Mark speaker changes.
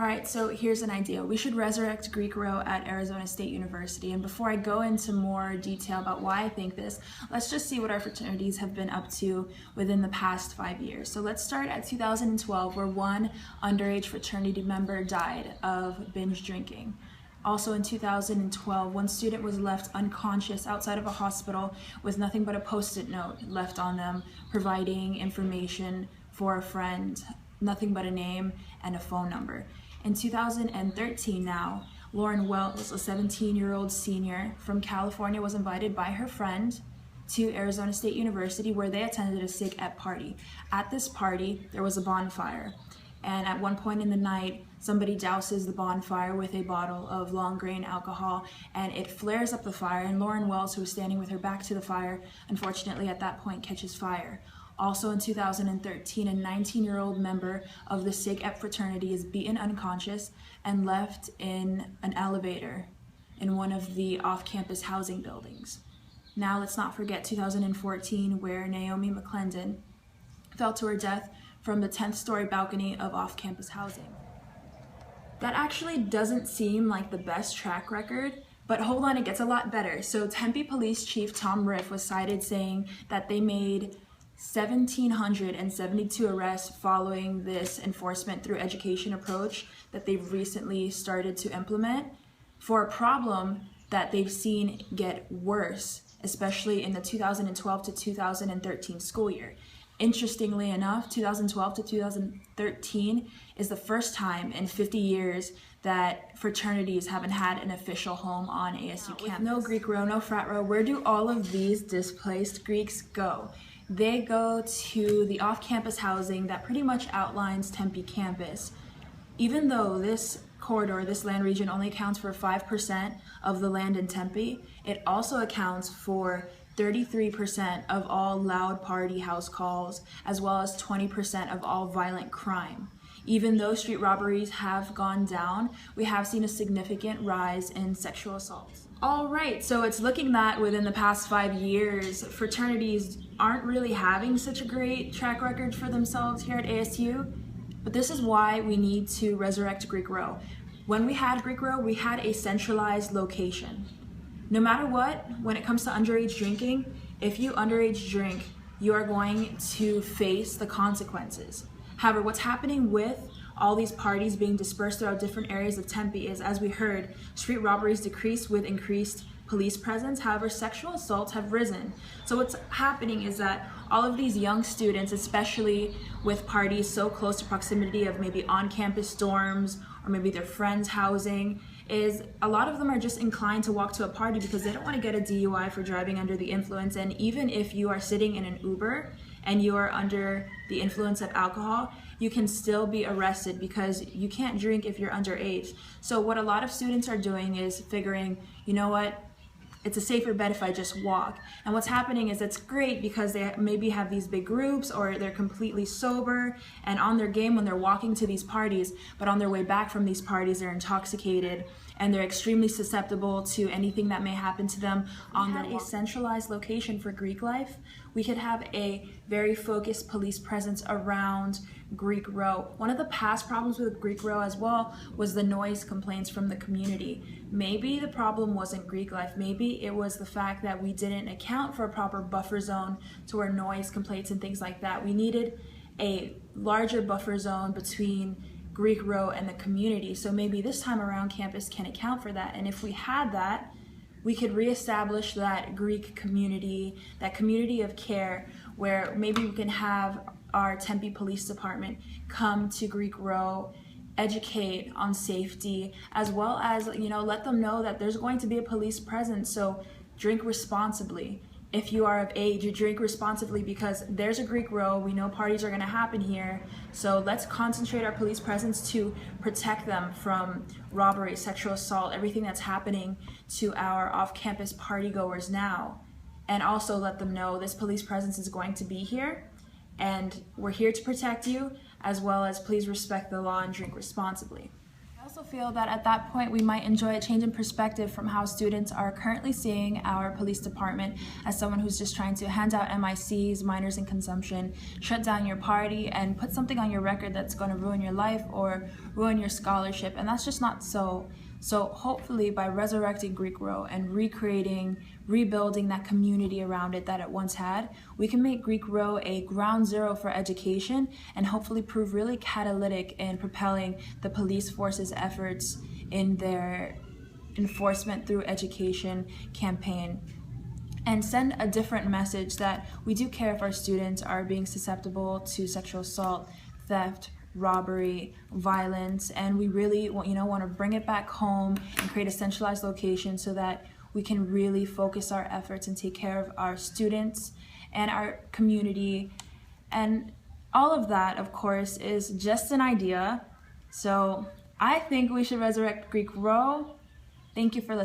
Speaker 1: All right, so here's an idea. We should resurrect Greek Row at Arizona State University. And before I go into more detail about why I think this, let's just see what our fraternities have been up to within the past 5 years. So let's start at 2012, where one underage fraternity member died of binge drinking. Also in 2012, one student was left unconscious outside of a hospital with nothing but a Post-it note left on them, providing information for a friend, nothing but a name and a phone number. In 2013 now, Lauren Wells, a 17-year-old senior from California, was invited by her friend to Arizona State University, where they attended a SIG Ep party. At this party, there was a bonfire. And at one point in the night, somebody douses the bonfire with a bottle of long grain alcohol, and it flares up the fire, and Lauren Wells, who was standing with her back to the fire, unfortunately at that point catches fire. Also in 2013, a 19-year-old member of the SIG Ep fraternity is beaten unconscious and left in an elevator in one of the off-campus housing buildings. Now let's not forget 2014, where Naomi McClendon fell to her death from the 10th story balcony of off-campus housing. That actually doesn't seem like the best track record, but hold on, it gets a lot better. So Tempe Police Chief Tom Riff was cited saying that they made 1,772 arrests following this enforcement through education approach that they've recently started to implement for a problem that they've seen get worse, especially in the 2012 to 2013 school year. Interestingly enough, 2012 to 2013 is the first time in 50 years that fraternities haven't had an official home on ASU campus. With no Greek Row, no frat row, where do all of these displaced Greeks go? They go to the off-campus housing that pretty much outlines Tempe campus. Even though this corridor, this land region, only accounts for 5% of the land in Tempe, it also accounts for 33% of all loud party house calls, as well as 20% of all violent crime. Even though street robberies have gone down, we have seen a significant rise in sexual assaults. All right, so it's looking that within the past 5 years, fraternities aren't really having such a great track record for themselves here at ASU, but this is why we need to resurrect Greek Row. When we had Greek Row, we had a centralized location. No matter what, when it comes to underage drinking, if you underage drink, you are going to face the consequences. However, what's happening with all these parties being dispersed throughout different areas of Tempe is, as we heard, street robberies decreased with increased police presence. However, sexual assaults have risen. So what's happening is that all of these young students, especially with parties so close to proximity of maybe on-campus dorms or maybe their friends' housing, is a lot of them are just inclined to walk to a party because they don't want to get a DUI for driving under the influence. And even if you are sitting in an Uber and you are under the influence of alcohol, you can still be arrested because you can't drink if you're underage. So what a lot of students are doing is figuring, you know what, it's a safer bet if I just walk. And what's happening is it's great because they maybe have these big groups or they're completely sober and on their game when they're walking to these parties, but on their way back from these parties they're intoxicated and they're extremely susceptible to anything that may happen to them on their walk. A centralized location for Greek life, we could have a very focused police presence around Greek Row. One of the past problems with Greek Row as well was the noise complaints from the community. Maybe the problem wasn't Greek life, maybe it was the fact that we didn't account for a proper buffer zone to where noise complaints and things like that. We needed a larger buffer zone between Greek Row and the community, so maybe this time around campus can account for that. And if we had that, we could reestablish that Greek community, that community of care, where maybe we can have our Tempe Police Department come to Greek Row, educate on safety, as well as, let them know that there's going to be a police presence, so drink responsibly. If you are of age, you drink responsibly because there's a Greek Row, we know parties are going to happen here, so let's concentrate our police presence to protect them from robbery, sexual assault, everything that's happening to our off-campus partygoers now. And also let them know this police presence is going to be here, and we're here to protect you, as well as please respect the law and drink responsibly. I also feel that at that point we might enjoy a change in perspective from how students are currently seeing our police department as someone who's just trying to hand out MICs, minors in consumption, shut down your party, and put something on your record that's going to ruin your life or ruin your scholarship, and that's just not so. So hopefully by resurrecting Greek Row and rebuilding that community around it that it once had, we can make Greek Row a ground zero for education and hopefully prove really catalytic in propelling the police force's efforts in their enforcement through education campaign, and send a different message that we do care if our students are being susceptible to sexual assault, theft, robbery, violence, and we really want to bring it back home and create a centralized location so that we can really focus our efforts and take care of our students and our community. And all of that, of course, is just an idea. So I think we should resurrect Greek Row. Thank you for listening.